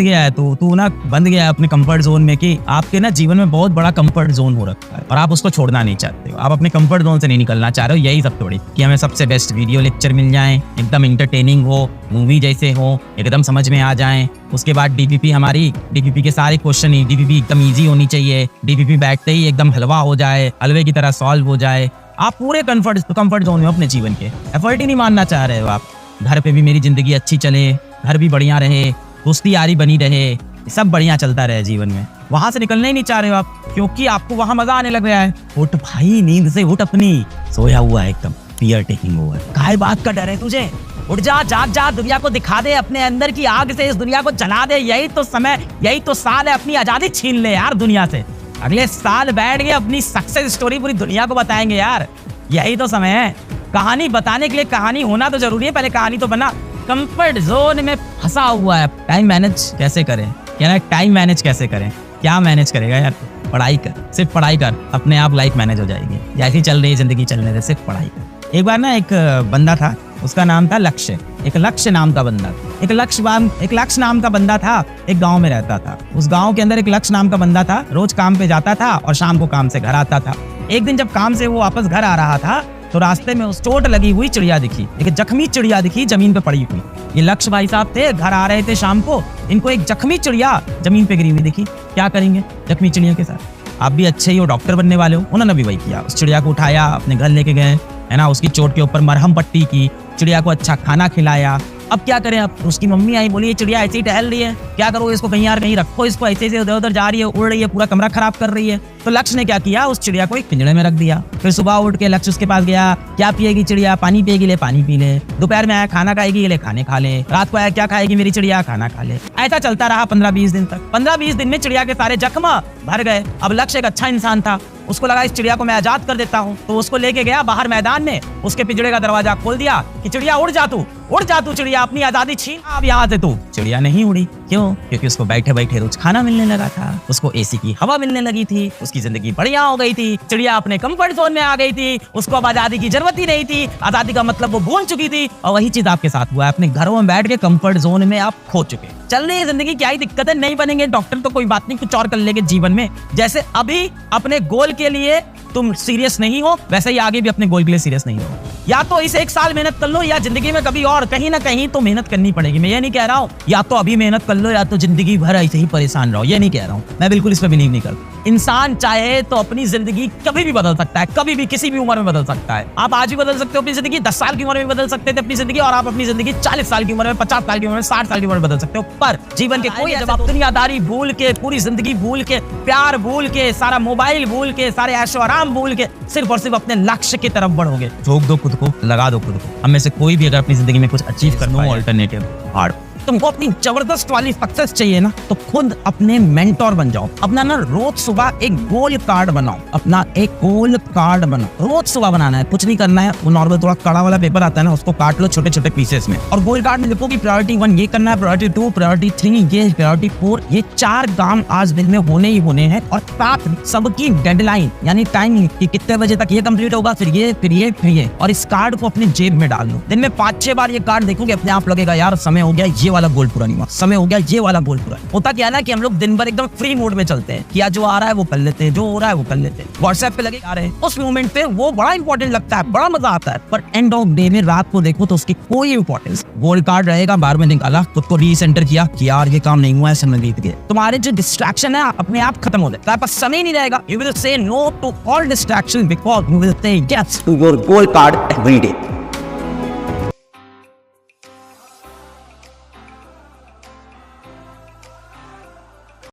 गया है तू ना बंद गया है अपने कंफर्ट जोन में कि आपके ना जीवन में बहुत बड़ा कंफर्ट जोन हो रखा है और आप उसको छोड़ना नहीं चाहते हो। आप अपने कंफर्ट जोन से नहीं निकलना चाह रहे हो। यही सब थोड़ी कि हमें सबसे बेस्ट वीडियो लेक्चर मिल जाएं, एकदम इंटरटेनिंग हो, मूवी जैसे हो, एकदम समझ में आ जाएं। उसके बाद डीपीपी के सारे क्वेश्चन ही डीपीपी एकदम ईजी होनी चाहिए। डीपीपी बैठते ही एकदम हलवा हो जाए, हलवे की तरह सॉल्व हो जाए। आप पूरे कंफर्ट जोन में अपने जीवन के एफर्ट ही नहीं मानना चाह रहे हो आप। घर पे भी मेरी जिंदगी अच्छी चले, घर भी बढ़िया रहे, दोस्ती यारी बनी रहे, सब बढ़िया चलता रहे जीवन में। वहां से निकलना ही नहीं चाह रहे हो आप, क्योंकि आपको वहां मजा आने लग गया है। उठ भाई, नींद से उठ, अपनी सोया हुआ है एकदम, फियर टेकिंग ओवर। काहे बात का डर है तुझे? उठ जा, जाग जा, दुनिया को दिखा दे, अपने अंदर की आग से इस दुनिया को जला दे। यही तो समय, यही तो साल है, अपनी आजादी छीन ले यार दुनिया से। अगले साल बैठ के अपनी सक्सेस स्टोरी पूरी दुनिया को बताएंगे यार। यही तो समय है। कहानी बताने के लिए कहानी होना तो जरूरी है, पहले कहानी तो बना। कंफर्ट जोन में फंसा हुआ है। टाइम मैनेज कैसे करें? टाइम मैनेज कैसे करें? क्या मैनेज करेगा यार? पढ़ाई कर, सिर्फ पढ़ाई कर, अपने आप लाइफ मैनेज हो जाएगी। जैसी चल रही है जिंदगी, चलने दे, सिर्फ पढ़ाई कर। एक बार ना एक बंदा था, उसका नाम था लक्ष्य। एक लक्ष्य नाम का बंदा, एक लक्ष्य नाम का बंदा था, एक गांव में रहता था। उस गांव के अंदर एक लक्ष्य नाम का बंदा था। रोज काम पे जाता था और शाम को काम से घर आता था। एक दिन जब काम से वो वापस घर आ रहा था तो रास्ते में उस चोट लगी हुई चिड़िया दिखी, एक जख्मी चिड़िया दिखी जमीन पे पड़ी हुई। ये लक्ष्य भाई साहब थे, घर आ रहे थे शाम को, इनको एक जख्मी चिड़िया जमीन पे गिरी हुई दिखी। क्या करेंगे जख्मी चिड़िया के साथ? आप भी अच्छे ही हो, डॉक्टर बनने वाले हो। उन्होंने भी वही किया, उस चिड़िया को उठाया, अपने घर लेके गए, है ना, उसकी चोट के ऊपर मरहम पट्टी की, चिड़िया को अच्छा खाना खिलाया। अब क्या करें? अब उसकी मम्मी आई, बोली ये चिड़िया ऐसे ही टहल रही है, क्या करो इसको, कहीं यार कहीं रखो इसको, ऐसे इधर उधर जा रही है, उड़ रही है, पूरा कमरा खराब कर रही है। तो लक्ष्य ने क्या किया, उस चिड़िया को एक पिंजड़े में रख दिया। फिर सुबह उठ के लक्ष्य उसके पास गया, क्या पिएगी चिड़िया? पानी पिएगी? ले पानी पी ले। दोपहर में आया, खाना खाएगी? ले खाने खा ले। रात को आया, क्या खाएगी मेरी चिड़िया? खाना खा ले। ऐसा चलता रहा 15-20 दिन तक। 15-20 दिन में चिड़िया के सारे जख्म भर गए। अब लक्ष्य एक अच्छा इंसान था, उसको लगा इस चिड़िया को मैं आजाद कर देता हूँ। तो उसको लेके गया बाहर मैदान में, उसके पिंजड़े का दरवाजा खोल दिया कि चिड़िया उड़ जा तू चिड़िया, अपनी आजादी छीन अब यहाँ से तू। चिड़िया नहीं उड़ी। क्यों? क्योंकि उसको बैठे बैठे रोज खाना मिलने लगा था, उसको एसी की हवा मिलने लगी थी, उसकी जिंदगी बढ़िया हो गई थी। चिड़िया अपने कंफर्ट जोन में आ गई थी, उसको अब आजादी की जरूरत ही नहीं थी। आजादी का मतलब वो भूल चुकी थी। और वही चीज आपके साथ हुआ है, अपने घरों में बैठ के कंफर्ट जोन में आप खो चुके। चल रही है जिंदगी, क्या ही दिक्कत है? नहीं बनेंगे डॉक्टर तो कोई बात नहीं, कुछ और कर लेंगे जीवन में। जैसे अभी अपने गोल के लिए तुम सीरियस नहीं हो, वैसे ही आगे भी अपने गोल के लिए सीरियस नहीं हो। या तो इसे 1 साल मेहनत कर लो, या जिंदगी में कभी और कहीं ना कहीं तो मेहनत करनी पड़ेगी। मैं ये नहीं कह रहा हूँ या तो अभी मेहनत कर लो या तो जिंदगी भर ऐसे ही परेशान रहो, ये नहीं कह रहा हूँ। मैं बिल्कुल इस पर बिलीव नहीं करता। इंसान चाहे तो अपनी जिंदगी कभी भी बदल सकता है, कभी भी, किसी भी उम्र में बदल सकता है। आप आज भी बदल सकते हो अपनी जिंदगी, 10 साल की उम्र में बदल सकते थे अपनी जिंदगी, और आप अपनी जिंदगी 40 साल की उम्र में, 50 साल की उम्र में, 60 साल की उम्र में बदल सकते हो। पर जीवन के कोई, जब आप दुनियादारी भूल के, पूरी जिंदगी भूल के, प्यार भूल के, सारा मोबाइल भूल के, सारे ऐशो आराम भूल के, सिर्फ और सिर्फ अपने लक्ष्य की तरफ बढ़ोगे। झोंक दो खुद को, लगा दो खुद को। हम में से कोई भी अगर अपनी जिंदगी में कुछ अचीव करना हो, अल्टरनेटिव हार्ड। तुमको अपनी जबरदस्त वाली सक्सेस चाहिए ना, तो खुद अपने मेंटोर बन जाओ। अपना ना रोज सुबह एक गोल कार्ड बनाओ, अपना एक गोल कार्ड बनाओ। रोज सुबह बनाना है, कुछ नहीं करना है। वो नॉर्मल थोड़ा कड़ा वाला पेपर आता है ना, उसको काट लो छोटे छोटे पीसेस में, और गोल कार्ड में लिखो कि प्रायोरिटी 1 ये करना है, प्रायोरिटी 2, प्रायोरिटी 3 ये, प्रायोरिटी 4 ये। 4 काम आज दिन में होने ही होने हैं, और साथ सबकी डेडलाइन यानी टाइम कि कितने बजे तक ये कंप्लीट होगा, फिर ये, फिर ये, फिर ये। और इस कार्ड को अपने जेब में डाल लो। दिन में 5-6 बार ये कार्ड देखोगे, अपने आप लगेगा यार समय हो गया, ये वाला गोल पूरा नहीं हुआ, समय हो गया, ये वाला गोल पूरा। होता क्या है ना कि हम लोग दिन भर एकदम फ्री मूड में चलते हैं, कि जो आ रहा है वो कर लेते हैं, जो हो रहा है वो कर लेते हैं। व्हाट्सएप पे लगे आ रहे हैं, उस मोमेंट पे वो बड़ा इंपॉर्टेंट लगता है, बड़ा मजा आता है, पर एंड ऑफ डे में रात को देखो तो उसकी कोई इंपॉर्टेंस। गोल कार्ड रहेगा, बाहर में निकाला, खुद को रीसेंटर किया कि यार ये काम नहीं हुआ है, समय बीत गया। तुम्हारे जो डिस्ट्रैक्शन है अपने आप खत्म हो जाएगा, पर समय नहीं रहेगा। You will say no to all distraction because you will say yes to your goal card every day.